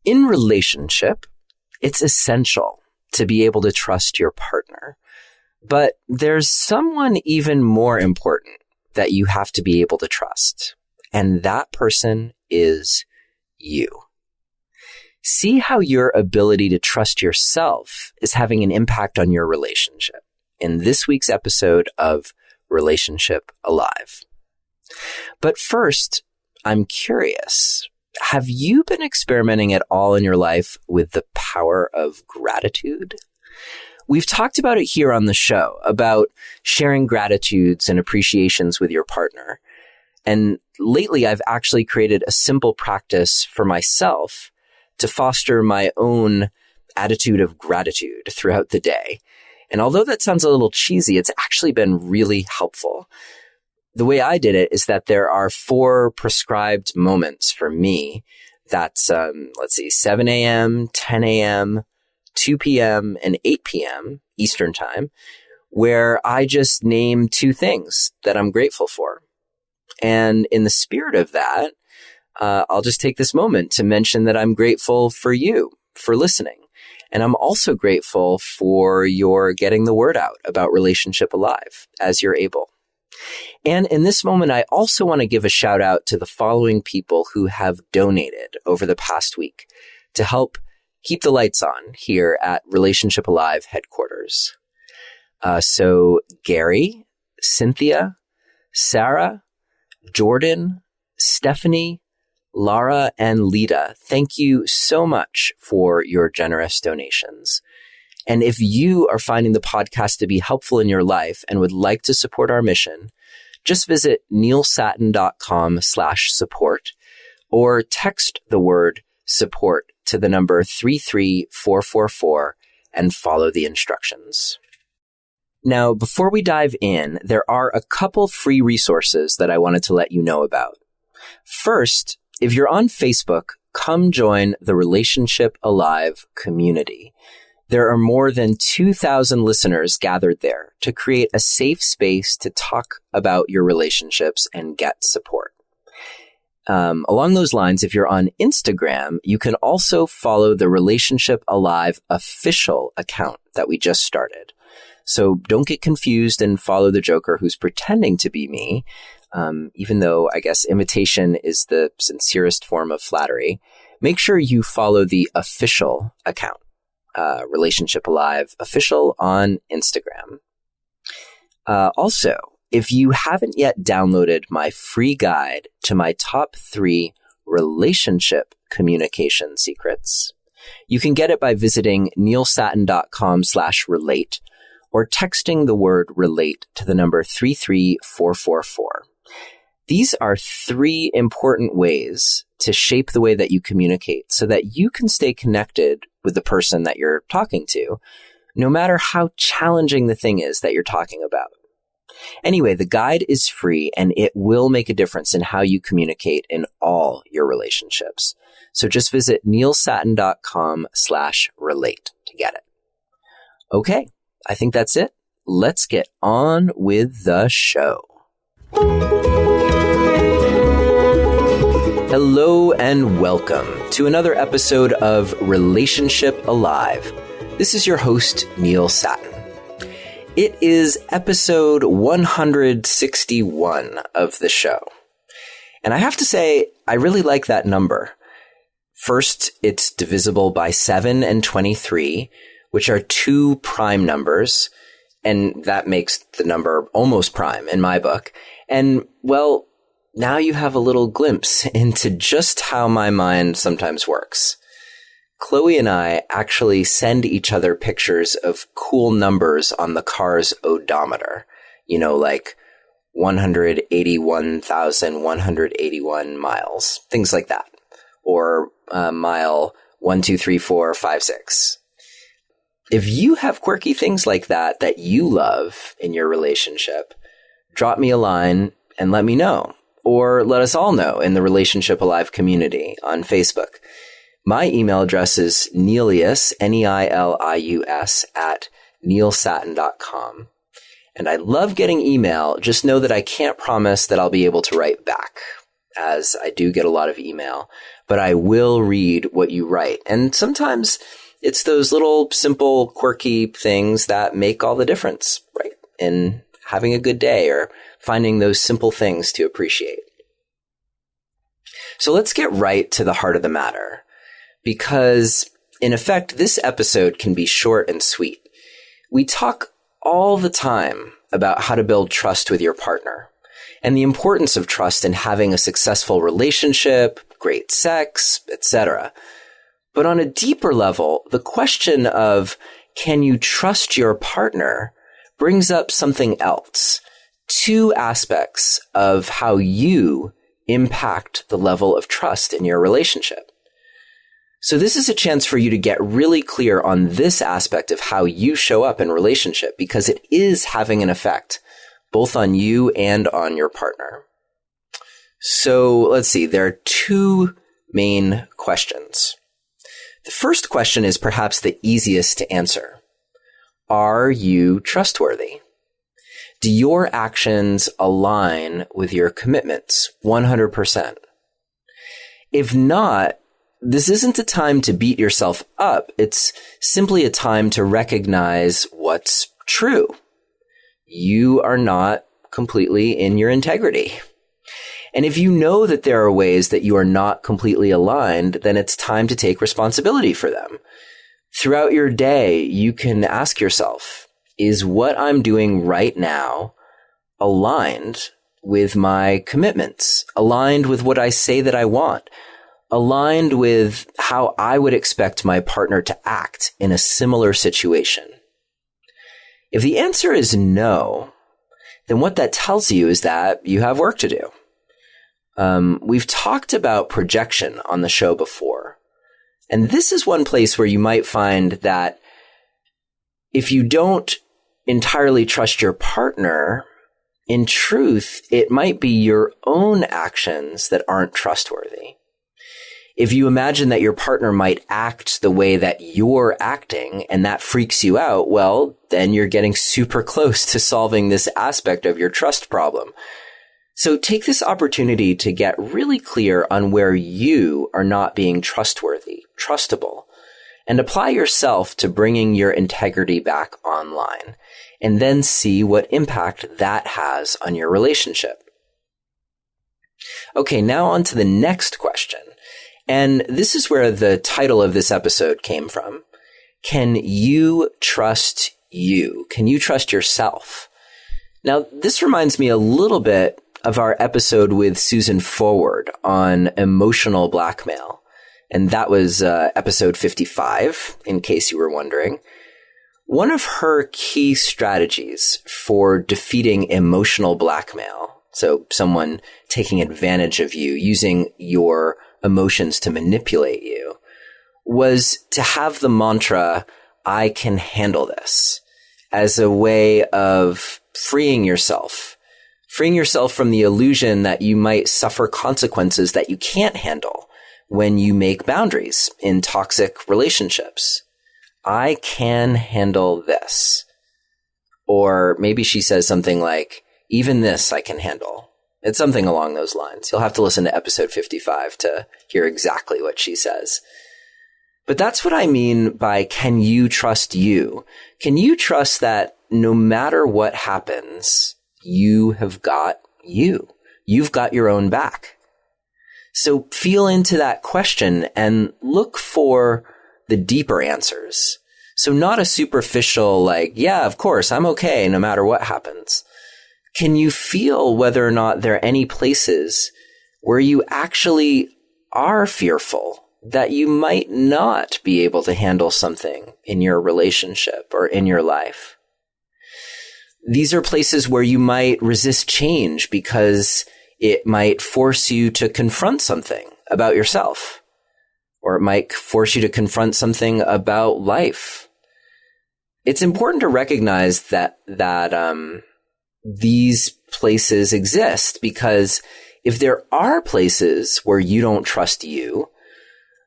In relationship, it's essential to be able to trust your partner. But there's someone even more important that you have to be able to trust. And that person is you. See how your ability to trust yourself is having an impact on your relationship in this week's episode of Relationship Alive. But first, I'm curious, have you been experimenting at all in your life with the power of gratitude? We've talked about it here on the show, about sharing gratitudes and appreciations with your partner. And lately, I've actually created a simple practice for myself to foster my own attitude of gratitude throughout the day. And although that sounds a little cheesy, it's actually been really helpful. The way I did it is that there are 4 prescribed moments for me. That's, 7 a.m., 10 a.m., 2 p.m., and 8 p.m. Eastern Time, where I just name 2 things that I'm grateful for. And in the spirit of that, I'll just take this moment to mention that I'm grateful for you for listening. And I'm also grateful for your getting the word out about Relationship Alive as you're able. And in this moment, I also want to give a shout out to the following people who have donated over the past week to help keep the lights on here at Relationship Alive headquarters. So Gary, Cynthia, Sarah, Jordan, Stephanie, Lara, and Lita, thank you so much for your generous donations. And if you are finding the podcast to be helpful in your life and would like to support our mission, just visit neilsatin.com/support or text the word support to the number 33444 and follow the instructions. Now, before we dive in, there are a couple free resources that I wanted to let you know about. First, if you're on Facebook, come join the Relationship Alive community. There are more than 2,000 listeners gathered there to create a safe space to talk about your relationships and get support. Along those lines, if you're on Instagram, you can also follow the Relationship Alive official account that we just started. So don't get confused and follow the joker who's pretending to be me, even though I guess imitation is the sincerest form of flattery. Make sure you follow the official account, Relationship Alive official on Instagram. Also, if you haven't yet downloaded my free guide to my top 3 relationship communication secrets, you can get it by visiting neilsatin.com/relate or texting the word relate to the number 33444. These are 3 important ways to shape the way that you communicate so that you can stay connected with the person that you're talking to, no matter how challenging the thing is that you're talking about. Anyway, the guide is free and it will make a difference in how you communicate in all your relationships. So just visit neilsatin.com/relate to get it. Okay, I think that's it. Let's get on with the show. Hello and welcome to another episode of Relationship Alive. This is your host, Neil Satin. It is episode 161 of the show. And I have to say, I really like that number. First, it's divisible by 7 and 23, which are 2 prime numbers. And that makes the number almost prime in my book. And, well, now you have a little glimpse into just how my mind sometimes works. Chloe and I actually send each other pictures of cool numbers on the car's odometer. You know, like 181,181 miles, things like that. Or mile 1, 2, 3, 4, 5, 6. If you have quirky things like that that you love in your relationship, drop me a line and let me know. Or let us all know in the Relationship Alive community on Facebook. My email address is Neilius, Neilius, at neilsatin.com. And I love getting email. Just know that I can't promise that I'll be able to write back, as I do get a lot of email. but I will read what you write. And sometimes it's those little, simple, quirky things that make all the difference, right? In having a good day or finding those simple things to appreciate. So let's get right to the heart of the matter, because in effect, this episode can be short and sweet. We talk all the time about how to build trust with your partner and the importance of trust in having a successful relationship, great sex, etc. But on a deeper level, the question of can you trust your partner brings up something else. Two aspects of how you impact the level of trust in your relationship. So this is a chance for you to get really clear on this aspect of how you show up in relationship, because it is having an effect both on you and on your partner. So let's see, there are two main questions. The first question is perhaps the easiest to answer. Are you trustworthy? Do your actions align with your commitments 100%? If not, this isn't a time to beat yourself up. It's simply a time to recognize what's true. You are not completely in your integrity. And if you know that there are ways that you are not completely aligned, then it's time to take responsibility for them. Throughout your day, you can ask yourself, is what I'm doing right now aligned with my commitments, aligned with what I say that I want, aligned with how I would expect my partner to act in a similar situation? If the answer is no, then what that tells you is that you have work to do. We've talked about projection on the show before, and this is one place where you might find that if you don't entirely trust your partner, in truth, it might be your own actions that aren't trustworthy. If you imagine that your partner might act the way that you're acting and that freaks you out, well, then you're getting super close to solving this aspect of your trust problem. So take this opportunity to get really clear on where you are not being trustworthy, trustable, and apply yourself to bringing your integrity back online, and then see what impact that has on your relationship. Okay, now on to the next question. And this is where the title of this episode came from. Can you trust you? Can you trust yourself? Now, this reminds me a little bit of our episode with Susan Forward on emotional blackmail. And that was episode 55, in case you were wondering. One of her key strategies for defeating emotional blackmail, so someone taking advantage of you, using your emotions to manipulate you, was to have the mantra, I can handle this, as a way of freeing yourself from the illusion that you might suffer consequences that you can't handle when you make boundaries in toxic relationships. I can handle this. Or maybe she says something like, even this I can handle. It's something along those lines. You'll have to listen to episode 55 to hear exactly what she says. But that's what I mean by can you trust you? Can you trust that no matter what happens, you have got you? You've got your own back. So feel into that question and look for the deeper answers. So not a superficial like, yeah, of course, I'm okay no matter what happens. Can you feel whether or not there are any places where you actually are fearful that you might not be able to handle something in your relationship or in your life? These are places where you might resist change because it might force you to confront something about yourself, or it might force you to confront something about life. It's important to recognize that these places exist, because if there are places where you don't trust you,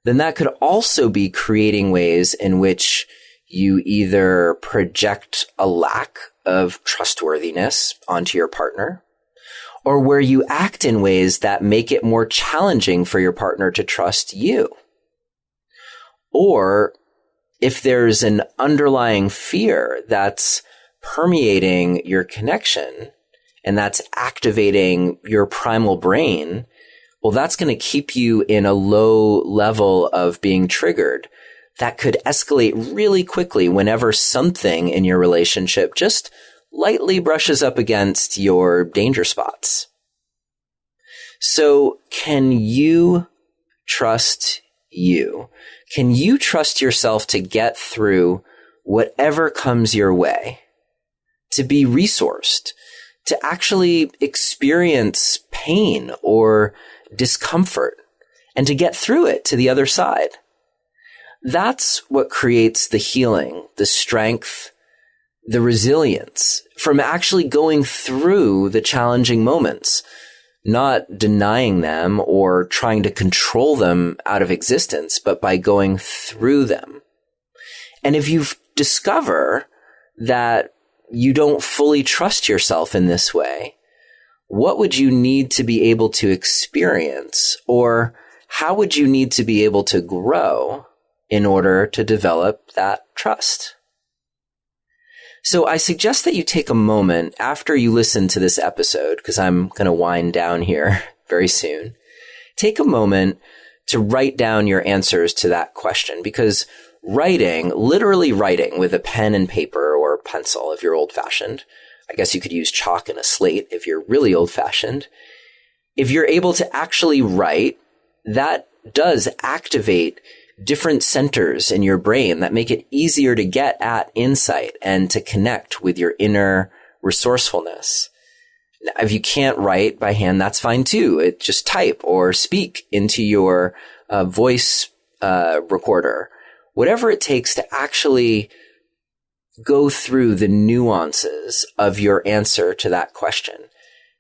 then that could also be creating ways in which you either project a lack of trustworthiness onto your partner, or where you act in ways that make it more challenging for your partner to trust you. Or if there's an underlying fear that's permeating your connection and that's activating your primal brain, well, that's going to keep you in a low level of being triggered. That could escalate really quickly whenever something in your relationship just lightly brushes up against your danger spots. So, can you trust you? Can you trust yourself to get through whatever comes your way? To be resourced? To actually experience pain or discomfort and to get through it to the other side? That's what creates the healing, the strength, the resilience from actually going through the challenging moments, not denying them or trying to control them out of existence, but by going through them. And if you discover that you don't fully trust yourself in this way, what would you need to be able to experience, or how would you need to be able to grow in order to develop that trust? So I suggest that you take a moment after you listen to this episode, because I'm going to wind down here very soon. Take a moment to write down your answers to that question, because writing, literally writing with a pen and paper or pencil if you're old-fashioned, I guess you could use chalk and a slate if you're really old-fashioned. If you're able to actually write, that does activate different centers in your brain that make it easier to get at insight and to connect with your inner resourcefulness. Now, if you can't write by hand, that's fine too. Just type or speak into your voice recorder. Whatever it takes to actually go through the nuances of your answer to that question.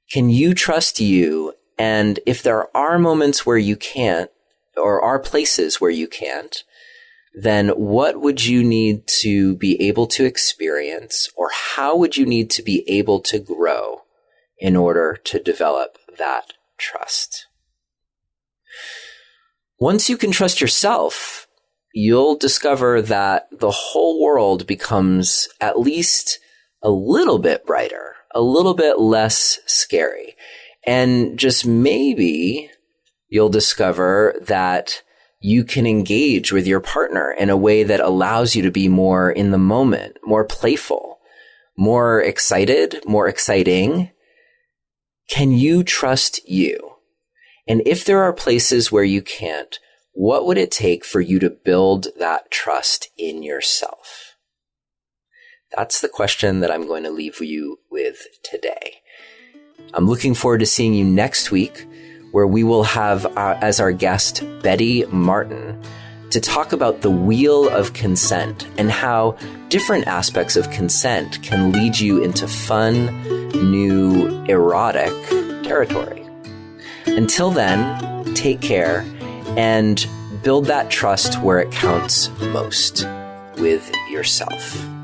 Can you trust you? And if there are moments where you can't, or are places where you can't, then what would you need to be able to experience, or how would you need to be able to grow in order to develop that trust? Once you can trust yourself, you'll discover that the whole world becomes at least a little bit brighter, a little bit less scary. And just maybe you'll discover that you can engage with your partner in a way that allows you to be more in the moment, more playful, more excited, more exciting. Can you trust you? And if there are places where you can't, what would it take for you to build that trust in yourself? That's the question that I'm going to leave you with today. I'm looking forward to seeing you next week, where we will have as our guest Betty Martin to talk about the wheel of consent and how different aspects of consent can lead you into fun, new, erotic territory. Until then, take care and build that trust where it counts most, with yourself.